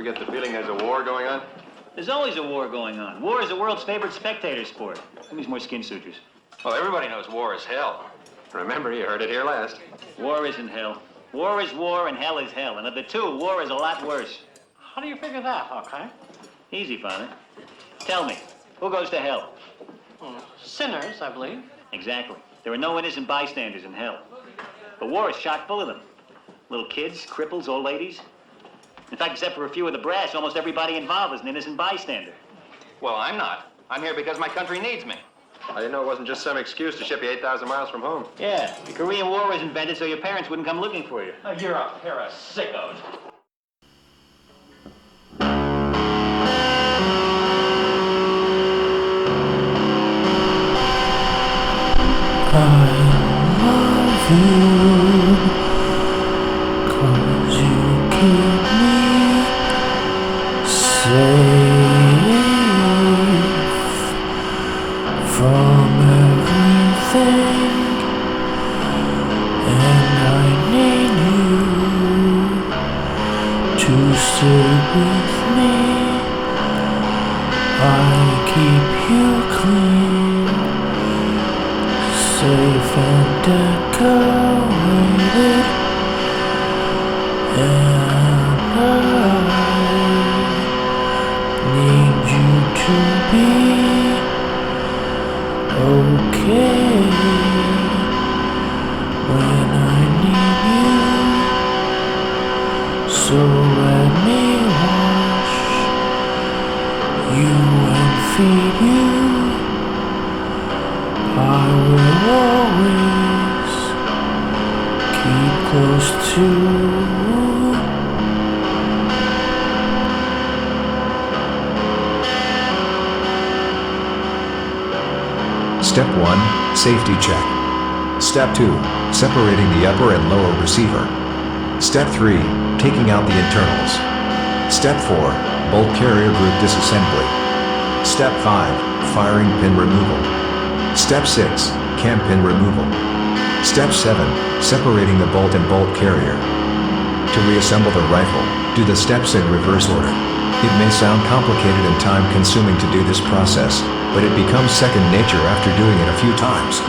get the feeling there's a war going on? There's always a war going on. War is the world's favorite spectator sport. Give me some more skin sutures. Well, everybody knows war is hell. Remember, you heard it here last. War isn't hell. War is war and hell is hell. And of the two, war is a lot worse. How do you figure that, Hawkeye? Easy, Father. Tell me, who goes to hell? Sinners, I believe. Exactly. There are no innocent bystanders in hell. The war is chock full of them. Little kids, cripples, old ladies. In fact, except for a few of the brass, almost everybody involved is an innocent bystander. Well, I'm not. I'm here because my country needs me. I didn't know it wasn't just some excuse to ship you 8,000 miles from home. Yeah, the Korean War was invented so your parents wouldn't come looking for you. Oh, you're a pair of sickos. I love you, 'cause you keep me safe from everything, and I need you to stay with me. I keep you clean, safe and decorated, and I need you to be okay when I need you. So let me wash you and feed you. I will always keep close to you. Step 1, safety check. Step 2, separating the upper and lower receiver. Step 3, taking out the internals. Step 4, bolt carrier group disassembly. Step 5, firing pin removal. Step 6, cam pin removal. Step 7, separating the bolt and bolt carrier. To reassemble the rifle, do the steps in reverse order. It may sound complicated and time-consuming to do this process, but it becomes second nature after doing it a few times.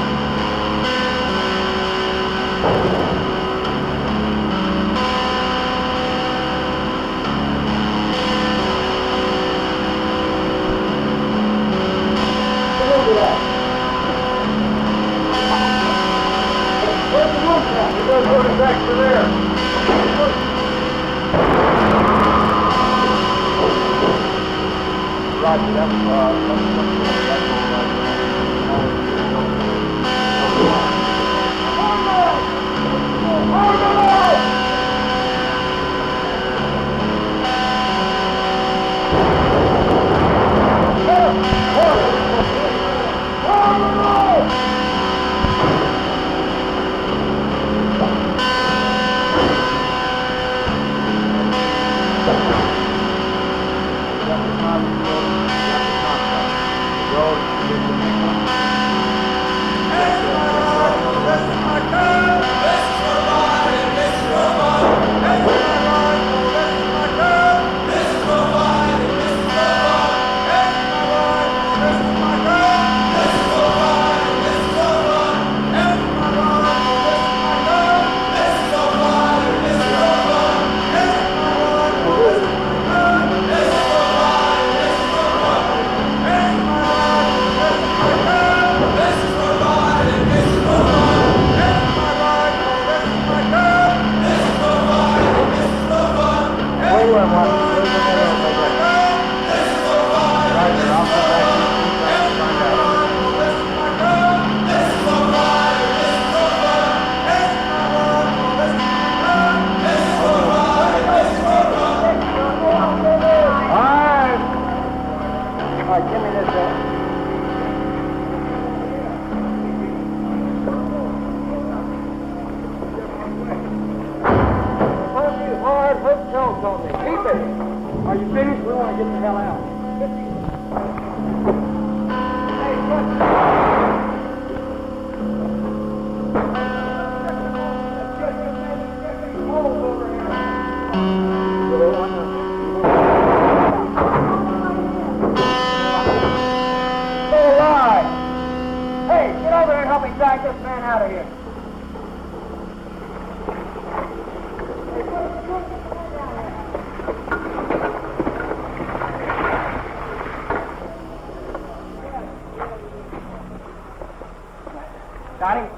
Got him.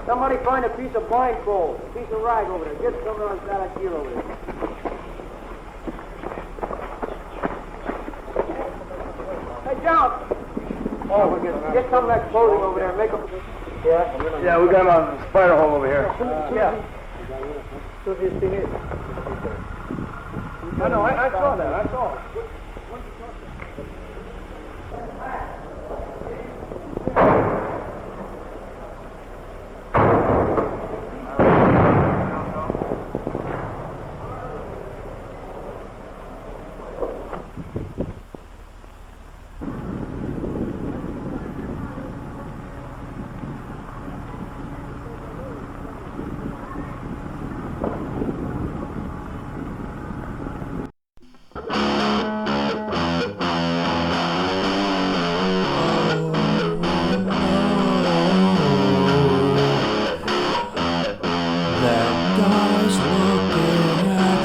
Somebody find a piece of blindfold, a piece of rag over there. Get some of that here over there. Hey, John! Oh, get some of that clothing over there and make them... Yeah, we got a spider hole over here. Yeah. I know, I saw that, I saw it.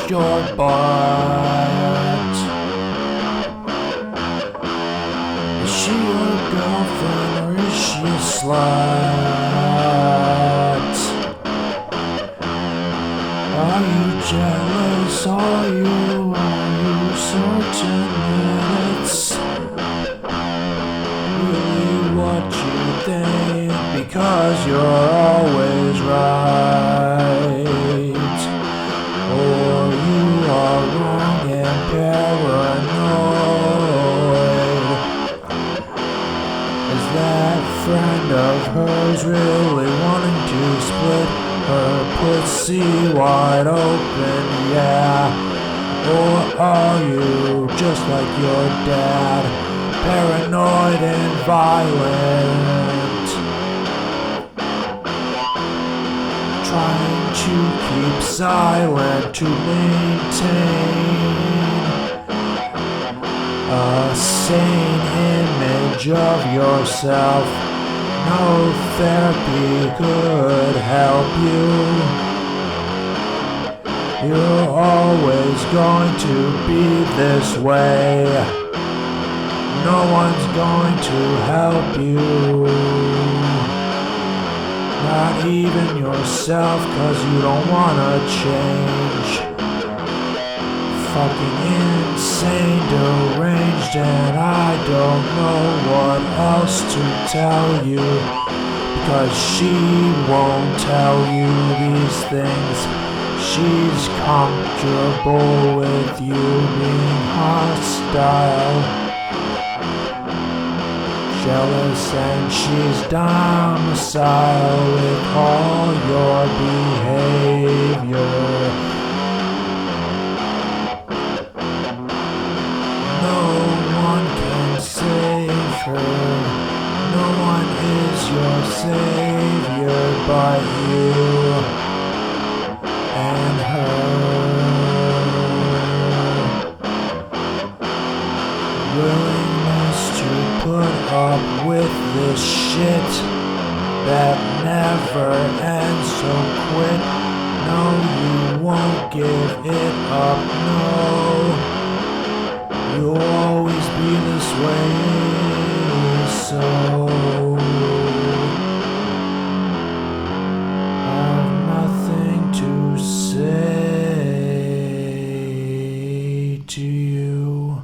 Your butt. Is she your girlfriend or is she a slut? Are you jealous? Are you certain that it's really what you think? Because you're always right. Or you are wrong and paranoid. Is that friend of hers really wanting to split her pussy wide open? Yeah. Or are you just like your dad, paranoid and violent? Trying to keep silent to maintain a sane image of yourself. No therapy could help you. You're always going to be this way. No one's going to help you. Not even yourself, 'cause you don't wanna change. Fucking insane, deranged, and I don't know what else to tell you. Because she won't tell you these things. She's comfortable with you being hostile, jealous, and she's domiciled with all your behavior. No one can save her. No one is your savior but you and her. Willingness to put up with this shit that never ends, so quit. No, you won't give it up, no. You'll always be this way, so I've nothing to say to you.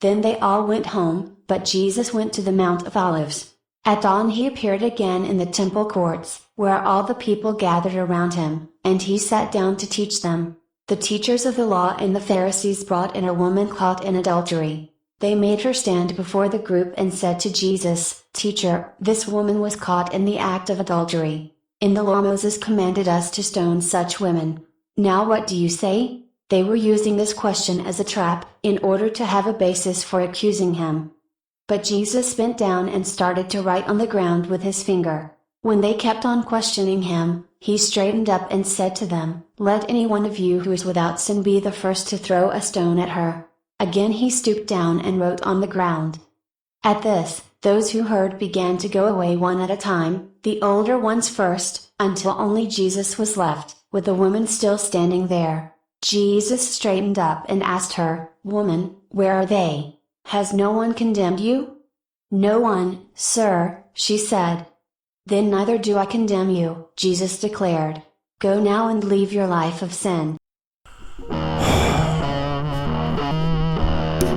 Then they all went home, but Jesus went to the Mount of Olives. At dawn he appeared again in the temple courts, where all the people gathered around him, and he sat down to teach them. The teachers of the law and the Pharisees brought in a woman caught in adultery. They made her stand before the group and said to Jesus, "Teacher, this woman was caught in the act of adultery. In the law Moses commanded us to stone such women. Now what do you say?" They were using this question as a trap, in order to have a basis for accusing him. But Jesus bent down and started to write on the ground with his finger. When they kept on questioning him, he straightened up and said to them, "Let any one of you who is without sin be the first to throw a stone at her." Again he stooped down and wrote on the ground. At this, those who heard began to go away one at a time, the older ones first, until only Jesus was left, with the woman still standing there. Jesus straightened up and asked her, "Woman, where are they? Has no one condemned you?" "No one, sir," she said. "Then neither do I condemn you," Jesus declared. "Go now and leave your life of sin."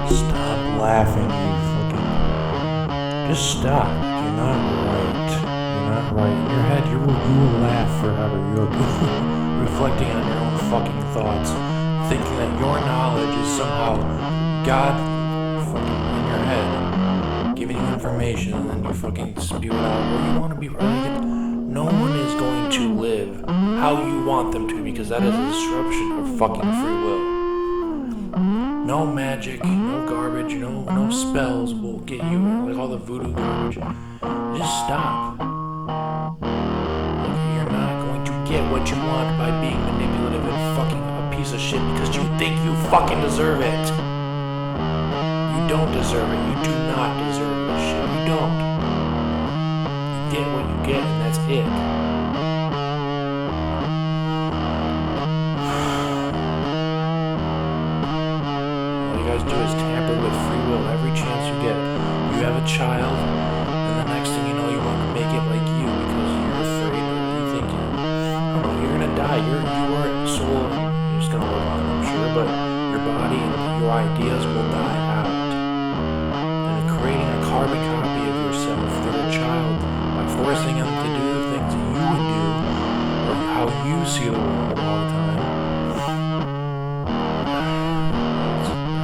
Stop laughing, you fucking... Just stop. You're not right. You're not right. In your head, you will laugh forever. You'll be reflecting on your own fucking thoughts, thinking that your knowledge is somehow God fucking in your head, giving you information, and then you fucking spew it out where you want to be right. No one is going to live how you want them to, because that is a disruption of fucking free will. No magic, no garbage, no spells will get you, like all the voodoo garbage. Just stop. You're not going to get what you want by being manipulative and fucking a piece of shit because you think you fucking deserve it. You don't deserve it. You do not deserve this shit. You don't. You get what you get, and that's it. Do is tamper with free will every chance you get. You have a child, and the next thing you know, you want to make it like you because you're afraid or you think you're gonna die. You are a soul, and you're just gonna live on, I'm sure, but your body and your ideas will die out. And creating a carbon copy of yourself through a child by forcing them to do the things that you would do or how you see the world all the time.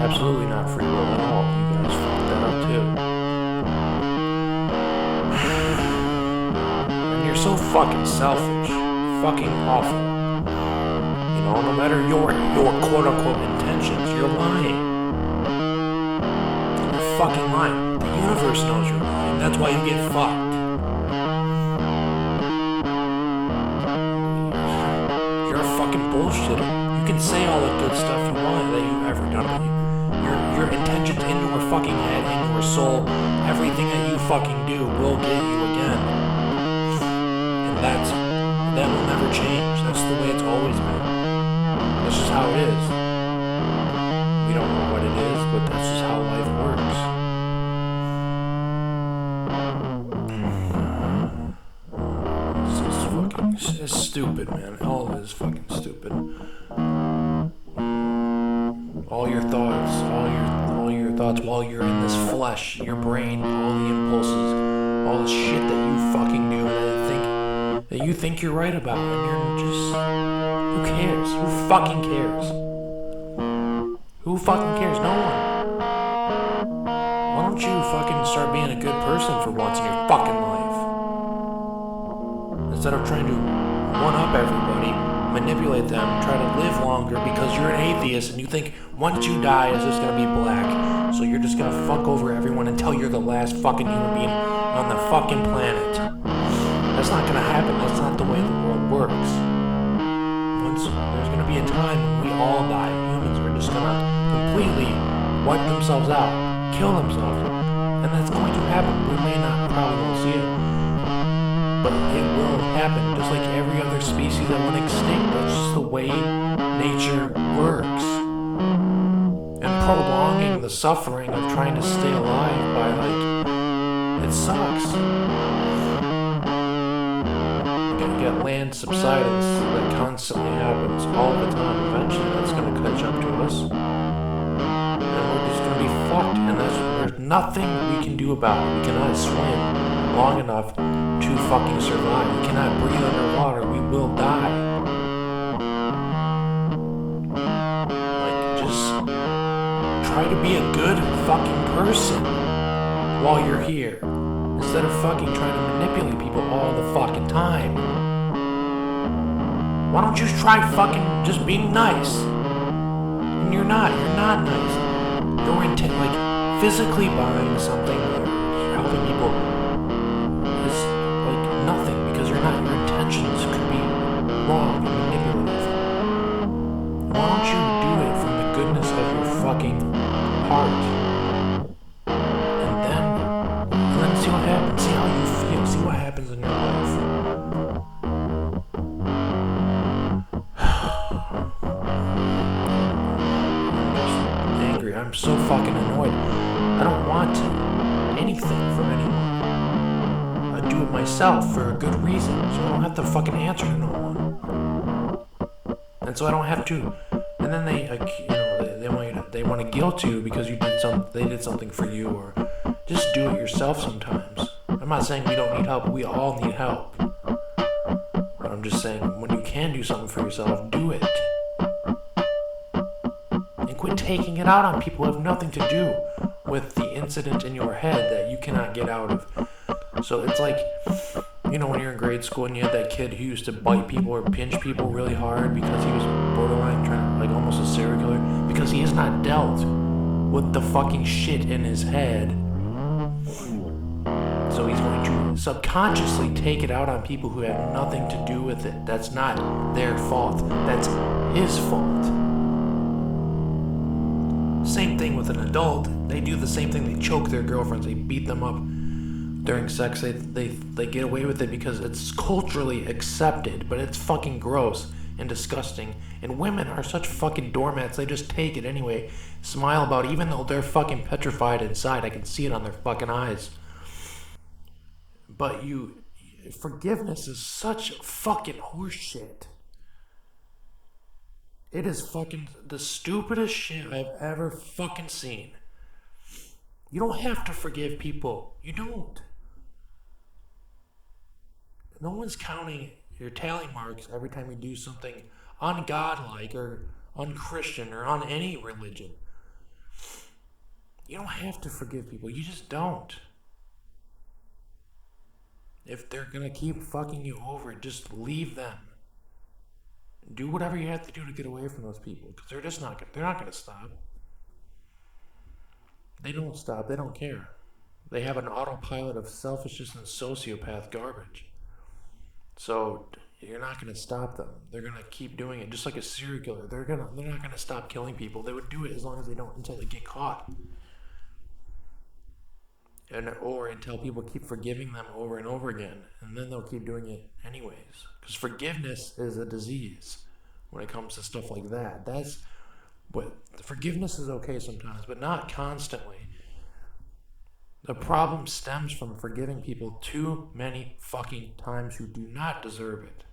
Absolutely not free will at all. You guys fucked that up too. And you're so fucking selfish. Fucking awful. You know, no matter your quote-unquote intentions, you're lying. You're fucking lying. The universe knows you're lying. That's why you get fucked. You're a fucking bullshitter. You can say all the good stuff you want that you've ever done, but your intentions in your fucking head, in your soul, everything that you fucking do will get you again. And that will never change. That's the way it's always been. That's just how it is. We don't know what it is, but that's just how life works. It's stupid, man. All of it is fucking stupid. All your thoughts while you're in this flesh, your brain, all the impulses, all the shit that you fucking do that you think you're right about, and you're just, who cares? Who fucking cares? Who fucking cares? No one. Why don't you fucking start being a good person for once in your fucking life? Instead of trying to one-up everybody, manipulate them, try to live longer because you're an atheist and you think once you die it's just gonna be black. So you're just gonna fuck over everyone until you're the last fucking human being on the fucking planet. That's not gonna happen. That's not the way the world works. There's gonna be a time when we all die. Humans are just gonna completely wipe themselves out, kill themselves, and that's going to happen. We may not, probably won't see it, but it will happen, just like every other species that went extinct. That's just the way nature works. And prolonging the suffering of trying to stay alive by, it sucks. You're gonna get land subsidence that constantly happens all the time. Eventually that's gonna catch up to us. And we're just gonna be fucked. And there's nothing we can do about it. We cannot swim long enough to fucking survive. We cannot breathe underwater. We will die. Just try to be a good fucking person while you're here, instead of fucking trying to manipulate people all the fucking time. Why don't you try fucking just being nice? And you're not nice. You're like physically buying something or helping people is like nothing, because your intentions could be wrong and manipulative. Why don't you do it from the goodness of your fucking heart? And then see what happens, see how you feel, see what happens in your life. I'm just angry, I'm so fucking annoyed. I don't want anything from anyone. I do it myself for a good reason, so I don't have to fucking answer to no one. And so I don't have to. And then they want to guilt you because they did something for you, or just do it yourself sometimes. I'm not saying we don't need help, we all need help. But I'm just saying, when you can do something for yourself, do it. And quit taking it out on people who have nothing to do with the incident in your head that you cannot get out of. So it's like, when you're in grade school and you had that kid who used to bite people or pinch people really hard because he was borderline like almost a serial killer, because he has not dealt with the fucking shit in his head. So he's going to subconsciously take it out on people who have nothing to do with it. That's not their fault. That's his fault. Same thing with an adult. They do the same thing. They choke their girlfriends. They beat them up during sex. They get away with it because it's culturally accepted, but it's fucking gross and disgusting. And women are such fucking doormats. They just take it anyway, smile about it, even though they're fucking petrified inside. I can see it on their fucking eyes. But forgiveness is such fucking horseshit. It is fucking the stupidest shit I've ever fucking seen. You don't have to forgive people. You don't. No one's counting your tally marks every time you do something ungodlike or unchristian or on any religion. You don't have to forgive people. You just don't. If they're gonna keep fucking you over, just leave them. Do whatever you have to do to get away from those people, because they're not gonna stop. They don't stop. They don't care. They have an autopilot of selfishness and sociopath garbage. So you're not going to stop them. They're going to keep doing it, just like a serial killer. They're not going to stop killing people. They would do it as long as they don't, until they get caught, or until people keep forgiving them over and over again, and then they'll keep doing it anyways. Because forgiveness is a disease when it comes to stuff like that. But forgiveness is okay sometimes, but not constantly. The problem stems from forgiving people too many fucking times who do not deserve it.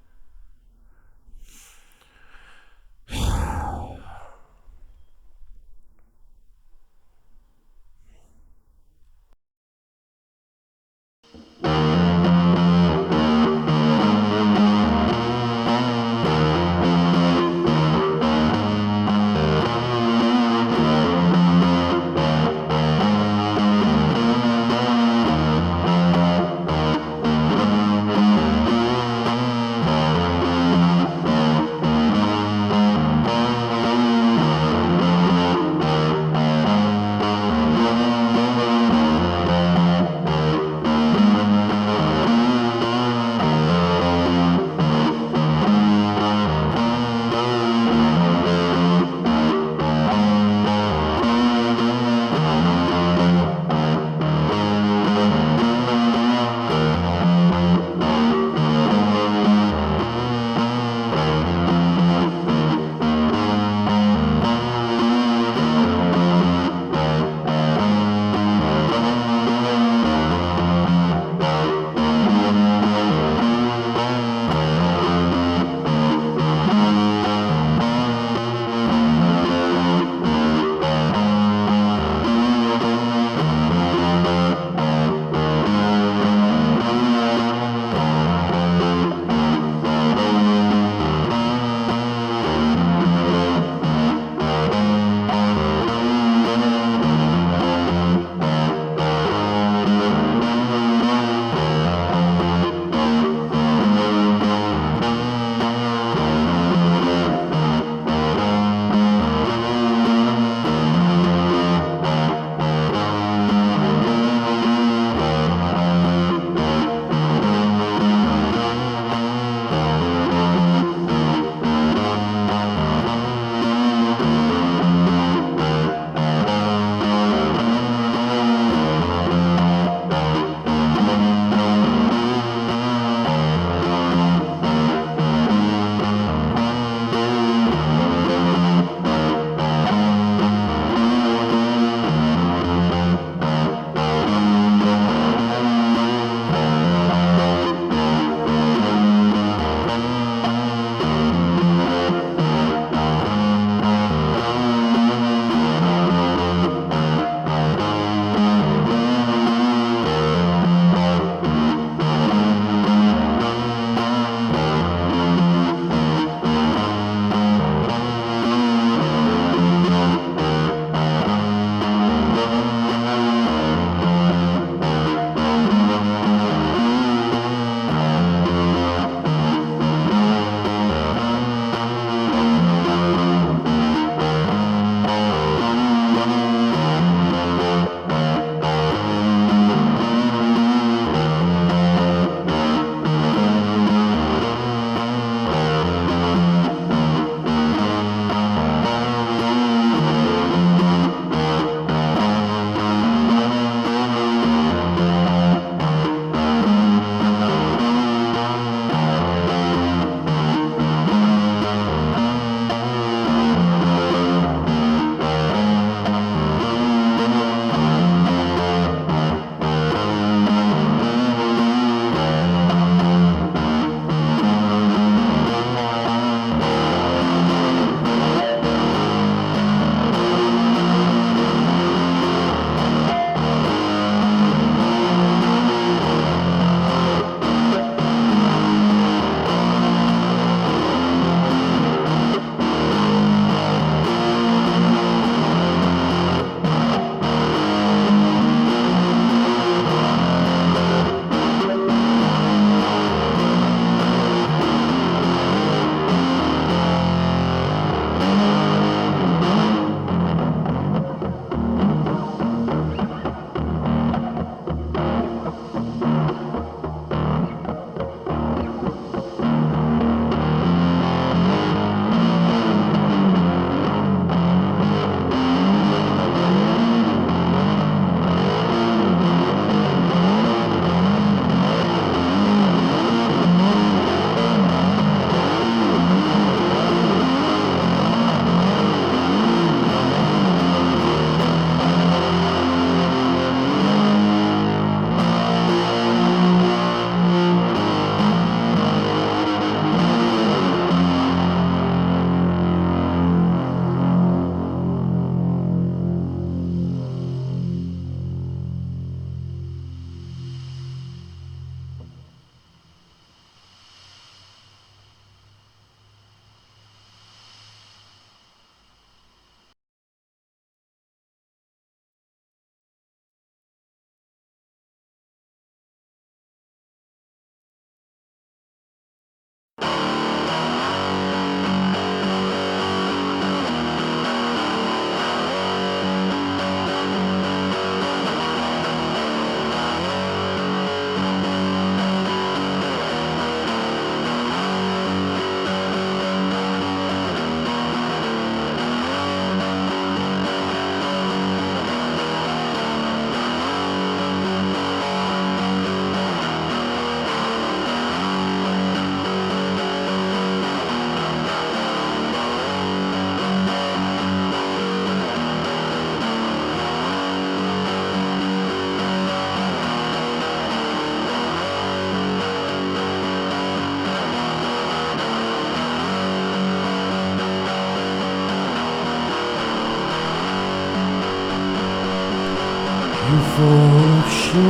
full of shit,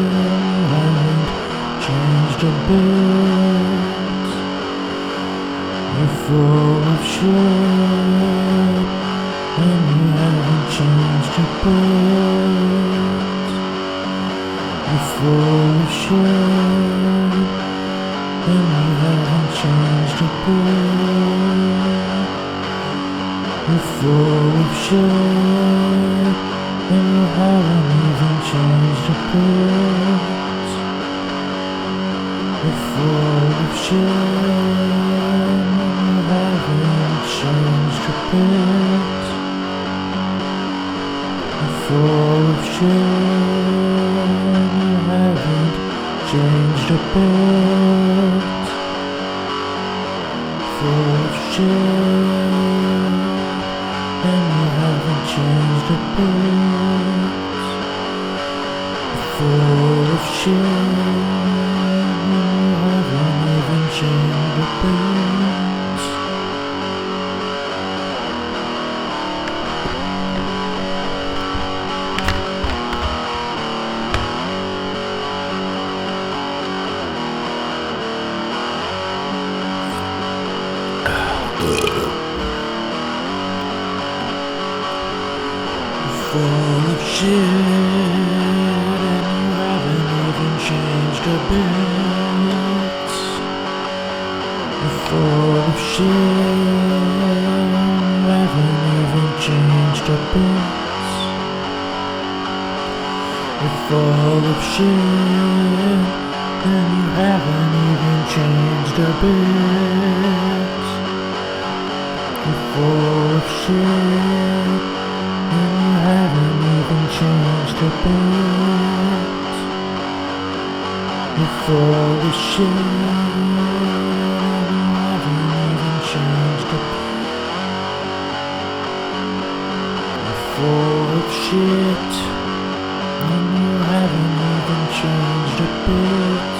you haven't changed a bit. You're full of shit, and you haven't changed a bit. You're full of shit, and you haven't changed a bit. You're full of shit, and you haven't even changed a bit. You're full of shit, and you haven't changed a bit. You're full of shit, and you haven't changed a bit. Full of shit, and you haven't changed a bit. Full of shit, and you haven't even changed a bit. Full of shit, and you haven't even changed a bit. You're full of shit, you haven't even changed a bit. You're full of shit, and you haven't even changed a bit. You're full of shit, and you haven't even changed a bit. You're full of shit, and you haven't even changed a bit. You're full of shit, and you haven't even changed a bit.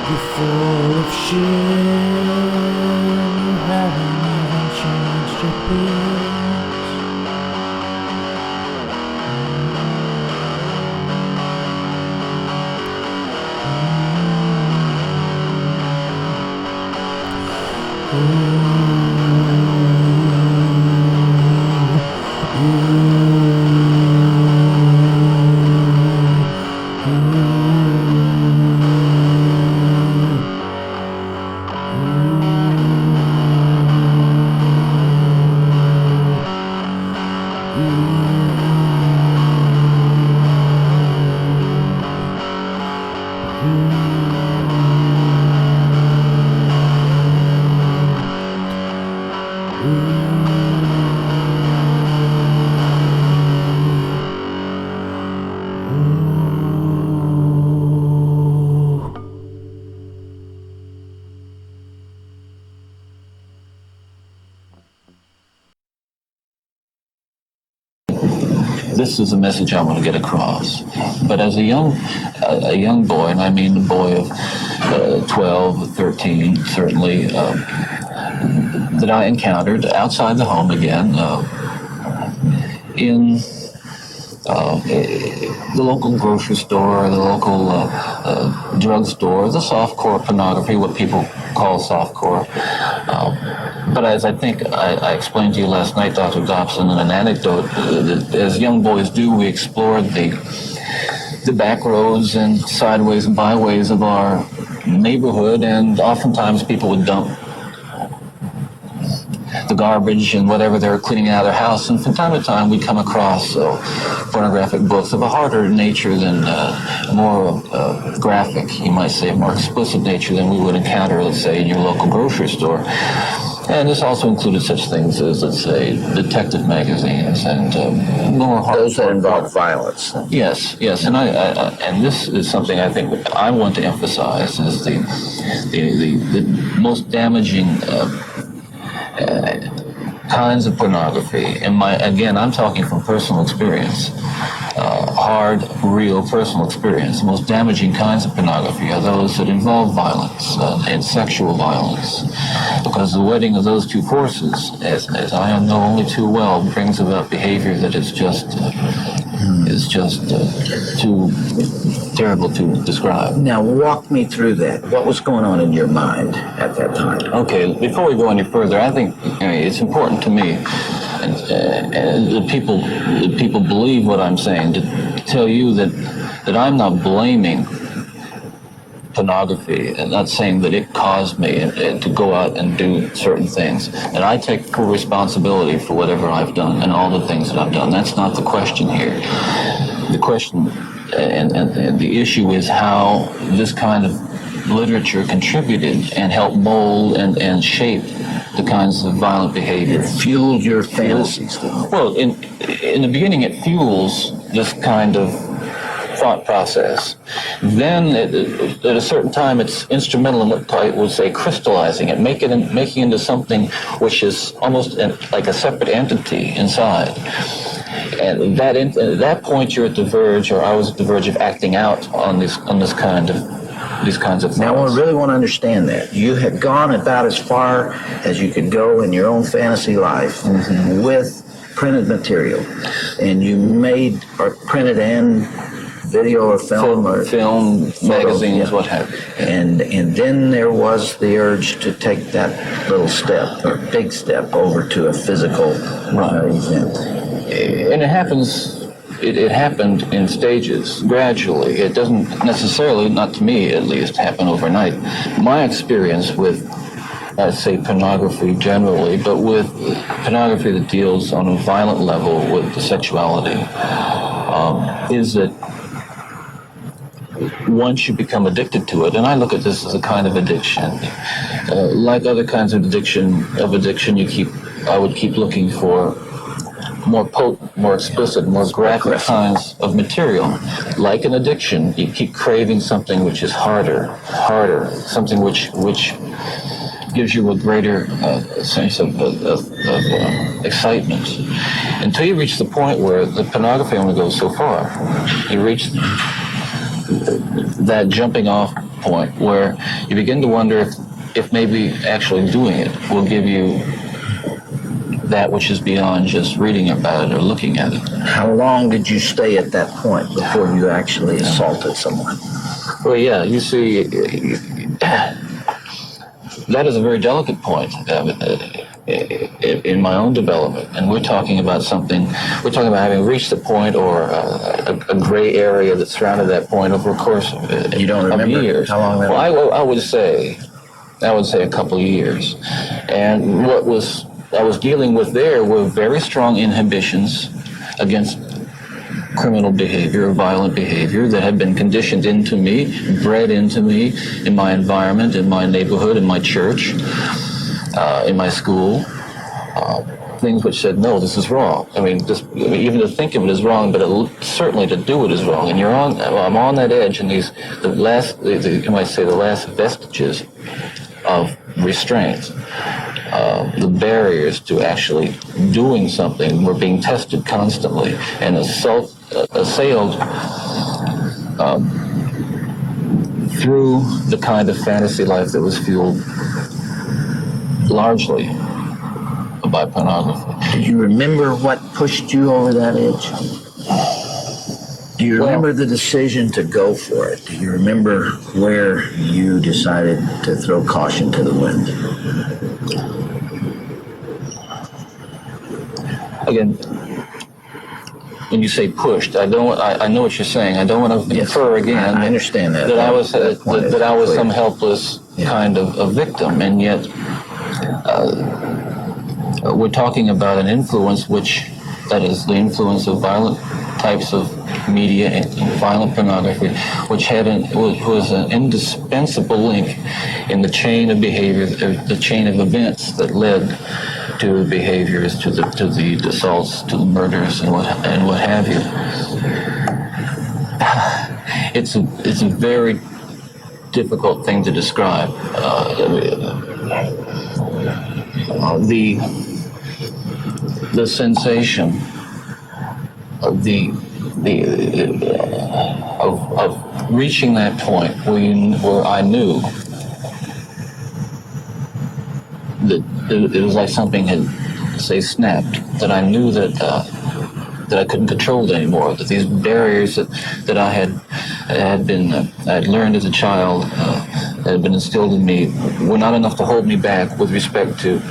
You're full of shit, and you haven't even changed a bit. This is a message I want to get across. But as a young boy, and I mean a boy of 12, 13, certainly, that I encountered outside the home again, in the local grocery store, the local drugstore, the softcore pornography, what people call softcore. But as I think I explained to you last night, Dr. Dobson, in an anecdote, as young boys do, we explored the back roads and sideways and byways of our neighborhood, and oftentimes people would dump the garbage and whatever they were cleaning out of their house, and from time to time we'd come across pornographic books of a harder nature than more graphic, you might say, more explicit nature than we would encounter, let's say, in your local grocery store. And this also included such things as, let's say, detective magazines and more hard. Those that involve violence. Yes, and and this is something I think I want to emphasize is the most damaging kinds of pornography. And again, I'm talking from personal experience. hard, real, personal experience. The most damaging kinds of pornography are those that involve violence and sexual violence, because the wedding of those two forces, as I know only too well, brings about behavior that is just too terrible to describe. Now, walk me through that. What was going on in your mind at that time? Okay, before we go any further, I think it's important to me, and the people believe what I'm saying, to tell you that I'm not blaming pornography and not saying that it caused me to go out and do certain things. And I take full responsibility for whatever I've done and all the things that I've done. That's not the question here. The question and the issue is how this kind of literature contributed and helped mold and shape the kinds of violent behavior. It fueled your fantasies, didn't it? Well, in the beginning, it fuels this kind of thought process. Then, at a certain time, it's instrumental in what I would say crystallizing it, making it into something which is almost like a separate entity inside. And at that point, you're at the verge, or I was at the verge of acting out on these kinds of things. Now, I really want to understand that. You had gone about as far as you could go in your own fantasy life with printed material, and you made or printed and video or film magazines, what have you. And then there was the urge to take that little step or big step over to a physical event. And it happens. It happened in stages, gradually. It doesn't necessarily, not to me at least, happen overnight. My experience with, let's say, pornography generally, but with pornography that deals on a violent level with the sexuality, is that once you become addicted to it, and I look at this as a kind of addiction, like other kinds of addiction, I would keep looking for more potent, more explicit, more graphic kinds of material. Like an addiction, you keep craving something which is harder, something which gives you a greater sense of excitement, until you reach the point where the pornography only goes so far. You reach that jumping off point where you begin to wonder if maybe actually doing it will give you that which is beyond just reading about it or looking at it. How long did you stay at that point before you actually assaulted someone? Well, yeah, you see, that is a very delicate point in my own development. And we're talking about having reached the point or a gray area that surrounded that point over a course of you don't remember years. How long that was? Well, I would say a couple of years. And what I was dealing with there were very strong inhibitions against criminal behavior or violent behavior that had been conditioned into me, bred into me in my environment, in my neighborhood, in my church, in my school. Things which said, no, this is wrong. I mean, even to think of it is wrong, but certainly to do it is wrong. And I'm on that edge, and the last vestiges of restraint. The barriers to actually doing something were being tested constantly and assailed through the kind of fantasy life that was fueled largely by pornography. Do you remember what pushed you over that edge? Do you remember the decision to go for it? Do you remember where you decided to throw caution to the wind? Again, when you say pushed, I know what you're saying. I don't want to infer again. I understand that. That I was some helpless kind of a victim, and yet we're talking about an influence that is the influence of violent types of media and violent pornography, which was an indispensable link in the chain of behavior, the chain of events that led to the behaviors, to the assaults, to the murders, and what have you. It's a very difficult thing to describe. The sensation of the of reaching that point where I knew that it was like something had, say, snapped. That I knew that I couldn't control it anymore. That these barriers that I had learned as a child, that had been instilled in me, were not enough to hold me back with respect to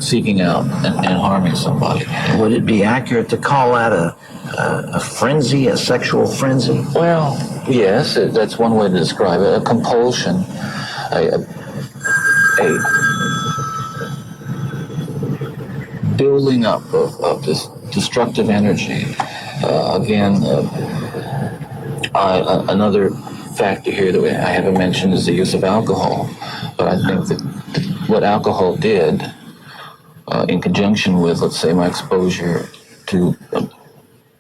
seeking out and harming somebody. Would it be accurate to call that a frenzy, a sexual frenzy? Well, yes, that's one way to describe it. A compulsion, a building up of this destructive energy. Another factor here that I haven't mentioned is the use of alcohol. But I think that what alcohol did, in conjunction with, let's say, my exposure to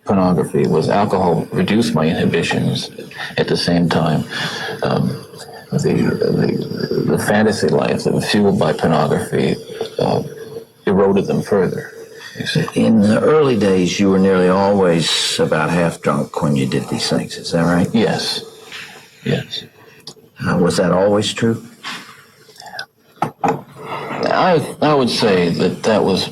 pornography, was alcohol reduced my inhibitions. At the same time, the fantasy life that was fueled by pornography eroded them further. In the early days, you were nearly always about half drunk when you did these things. Is that right? Yes. Yes. Was that always true? I would say that was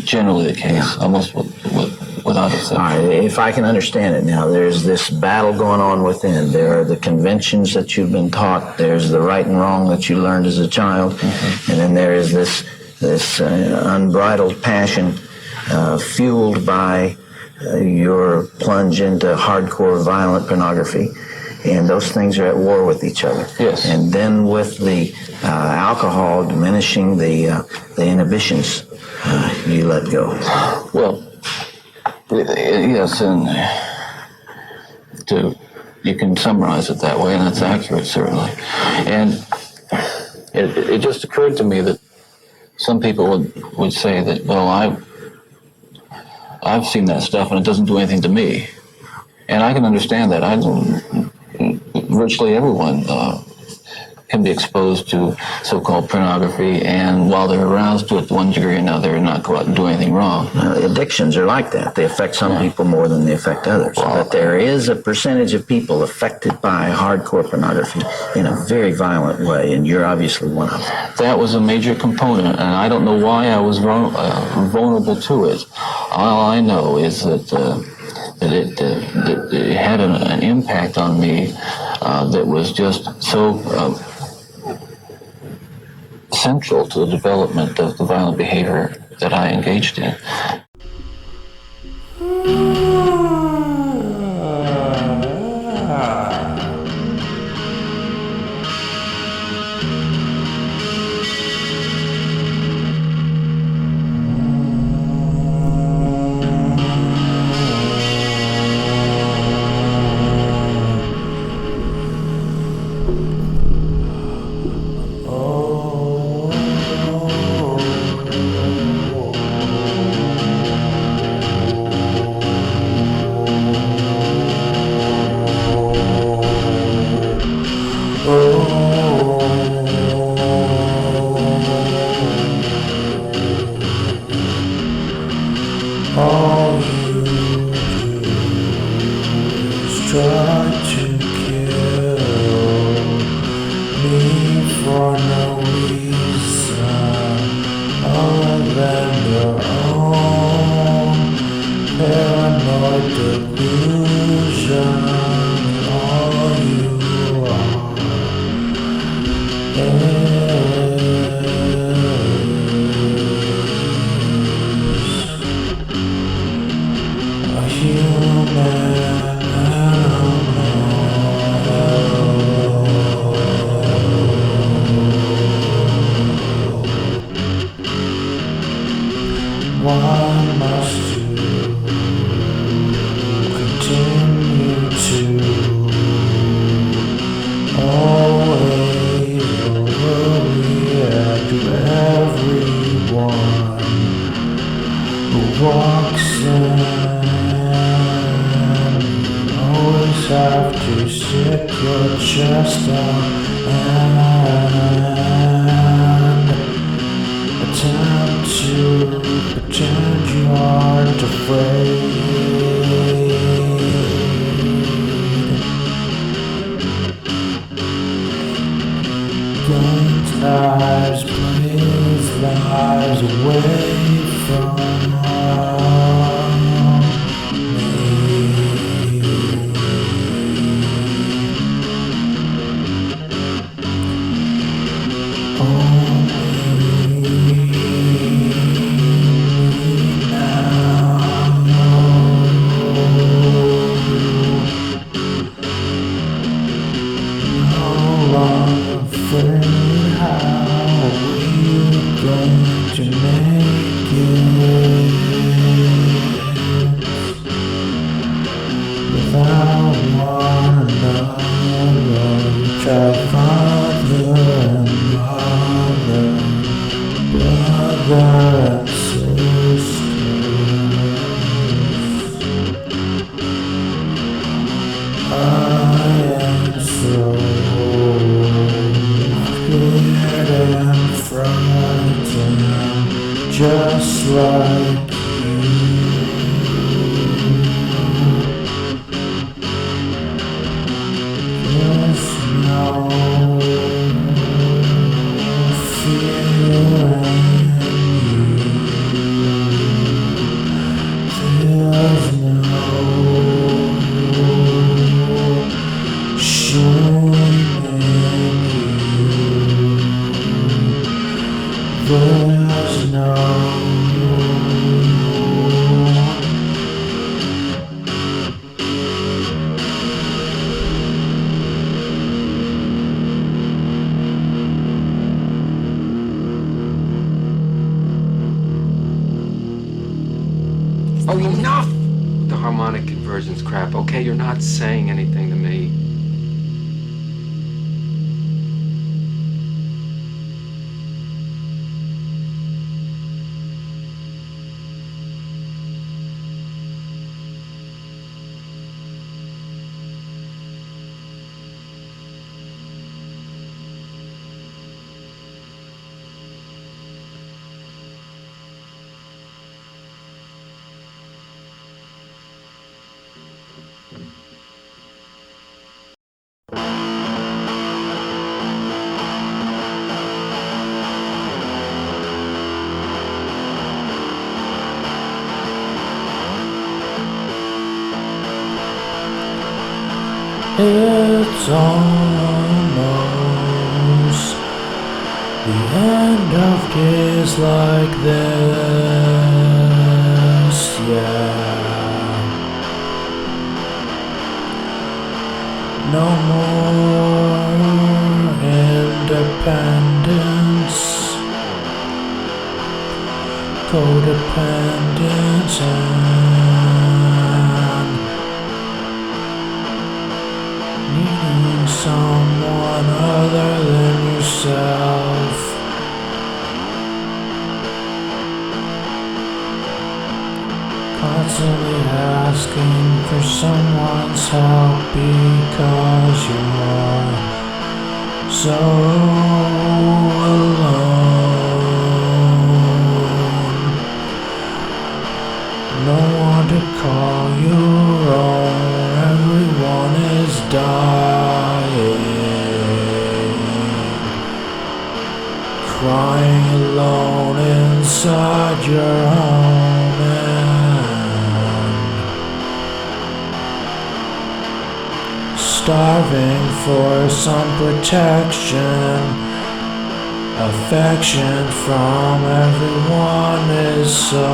generally the case, almost without exception. All right, if I can understand it now, there's this battle going on within. There are the conventions that you've been taught. There's the right and wrong that you learned as a child. Mm-hmm. And then there is this unbridled passion fueled by your plunge into hardcore violent pornography. And those things are at war with each other. Yes. And then with the alcohol diminishing the inhibitions, you let go. Well, yes, and you can summarize it that way, and that's accurate, certainly. And it just occurred to me that some people would say that, well, I've seen that stuff and it doesn't do anything to me. And I can understand that. Virtually everyone can be exposed to so-called pornography, and while they're aroused to it to one degree or another, not go out and do anything wrong. Addictions are like that. They affect some people more than they affect others. But there is a percentage of people affected by hardcore pornography in a very violent way, and you're obviously one of them. That was a major component, and I don't know why I was vulnerable to it. All I know is that it had an impact on me that was just so central to the development of the violent behavior that I engaged in. Pretend you aren't afraid. lives, please lives away from just like there's no fear there's no shame there's no Oh, enough with the harmonic convergence crap, okay? You're not saying anything to me. It's almost the end of days like this, yeah. No more independence, codependence, and needing someone other than yourself. Constantly asking for someone's help because you're so alone. No one to call your own. Everyone is dying, crying alone inside your home, and starving for some protection. Affection from everyone is so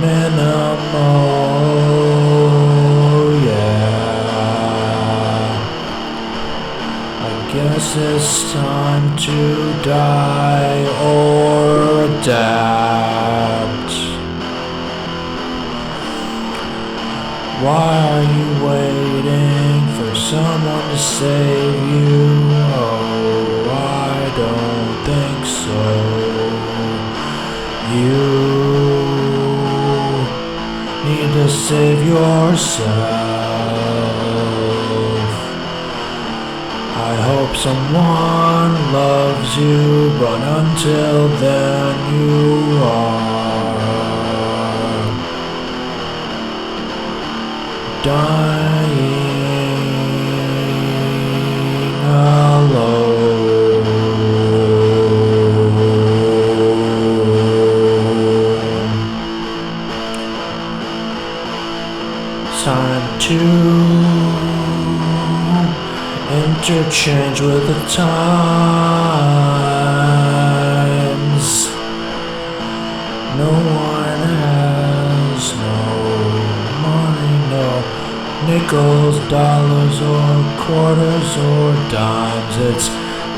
minimal, yeah. I guess it's time to die or adapt. Why are you waiting for someone to save you? Oh, I don't think so. You need to save yourself. I hope someone loves you, but until then you are dying Interchange with the times. No one has no money, no nickels, dollars, or quarters, or dimes. It's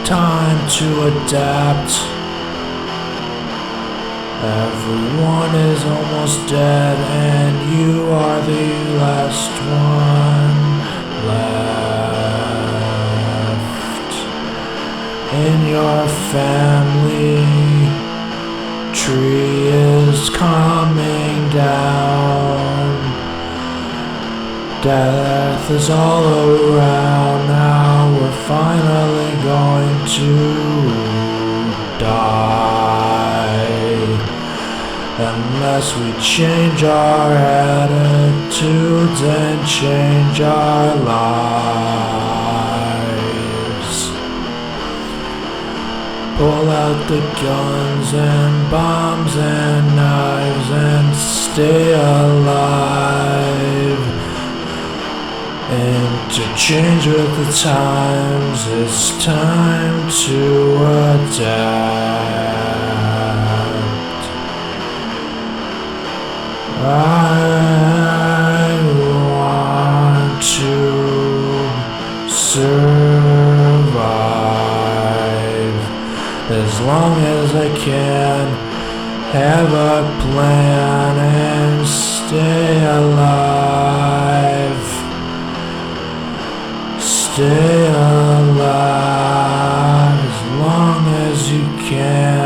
time to adapt. Everyone is almost dead, and you are the last one left. In your family tree is coming down. Death is all around. Now we're finally going to die. Unless we change our attitudes and change our lives. Pull out the guns and bombs and knives and stay alive. Interchange with the times. It's time to adapt. I want to survive as long as I can. Have a plan and stay alive. Stay alive as long as you can.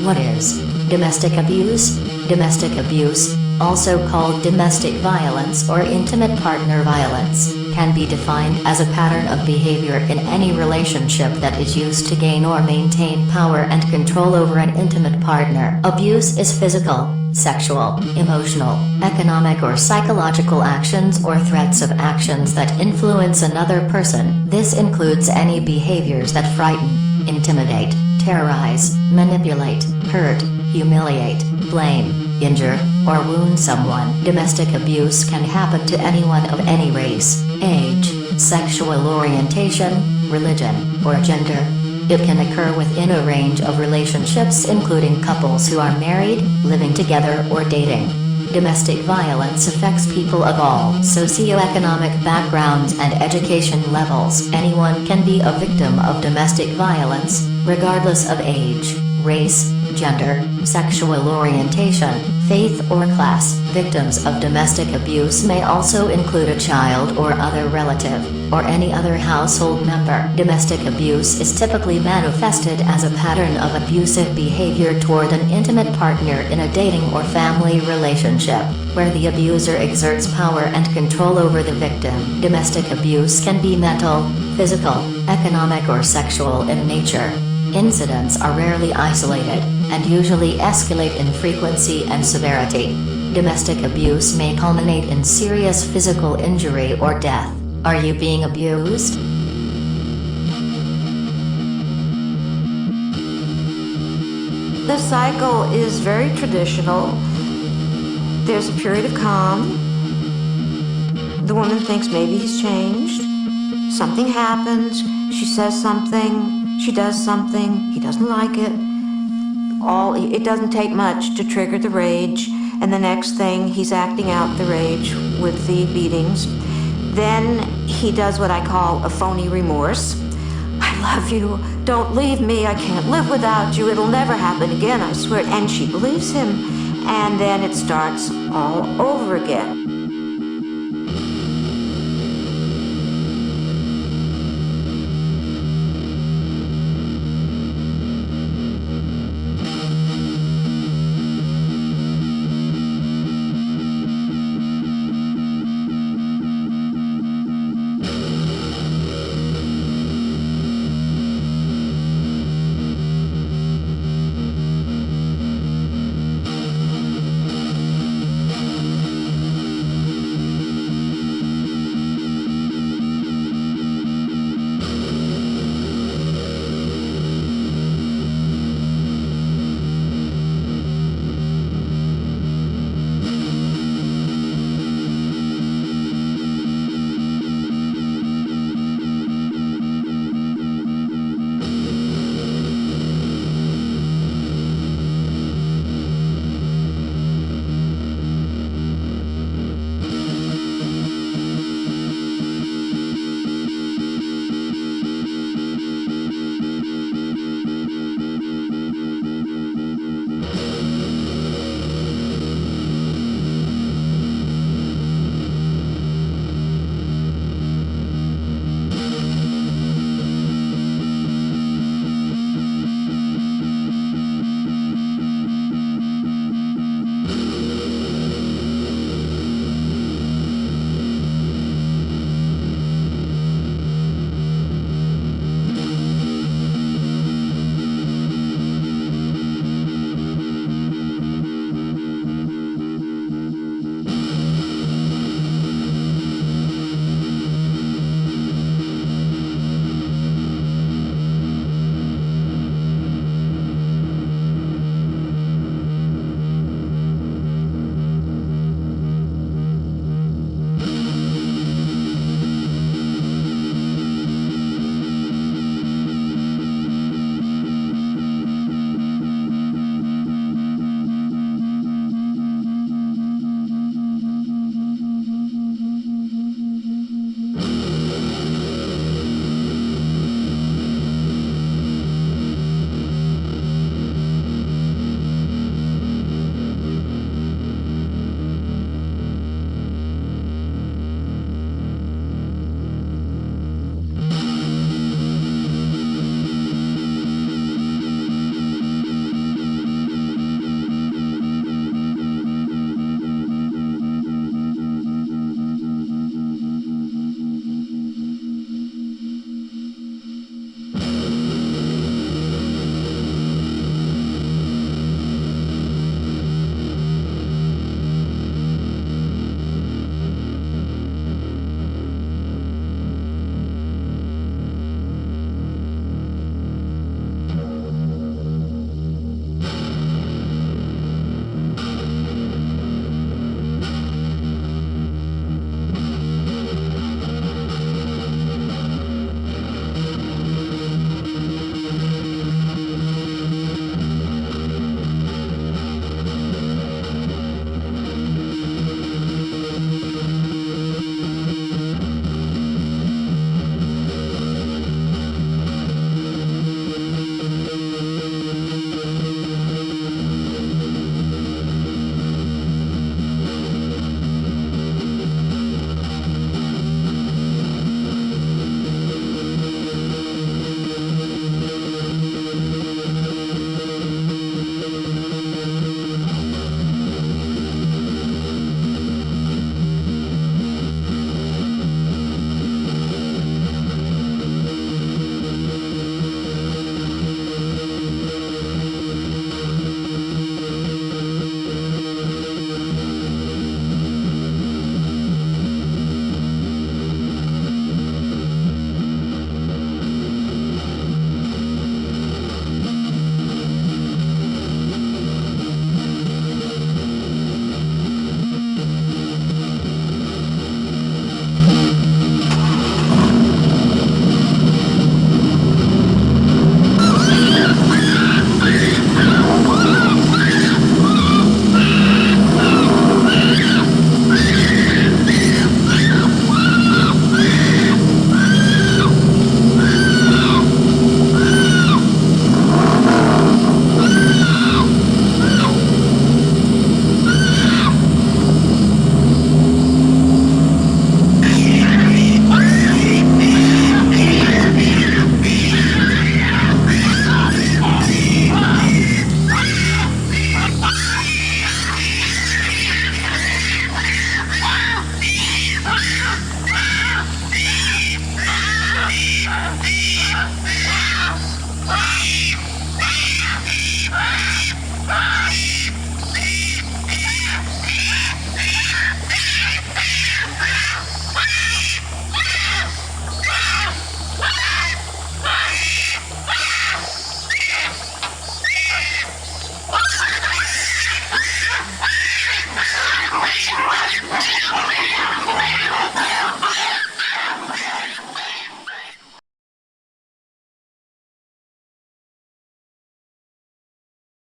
What is domestic abuse? Domestic abuse, also called domestic violence or intimate partner violence, can be defined as a pattern of behavior in any relationship that is used to gain or maintain power and control over an intimate partner. Abuse is physical, sexual, emotional, economic or psychological actions or threats of actions that influence another person. This includes any behaviors that frighten, intimidate, terrorize, manipulate, hurt, humiliate, blame, injure, or wound someone. Domestic abuse can happen to anyone of any race, age, sexual orientation, religion, or gender. It can occur within a range of relationships including couples who are married, living together, or dating. Domestic violence affects people of all socioeconomic backgrounds and education levels. Anyone can be a victim of domestic violence, regardless of age, race, gender, sexual orientation, faith, or class. Victims of domestic abuse may also include a child or other relative, or any other household member. Domestic abuse is typically manifested as a pattern of abusive behavior toward an intimate partner in a dating or family relationship, where the abuser exerts power and control over the victim. Domestic abuse can be mental, physical, economic, or sexual in nature. Incidents are rarely isolated, and usually escalate in frequency and severity. Domestic abuse may culminate in serious physical injury or death. Are you being abused? The cycle is very traditional. There's a period of calm. The woman thinks maybe he's changed. Something happens. She says something. She does something. He doesn't like it. It doesn't take much to trigger the rage. And the next thing, he's acting out the rage with the beatings. Then he does what I call a phony remorse. I love you. Don't leave me. I can't live without you. It'll never happen again, I swear. And she believes him. And then it starts all over again.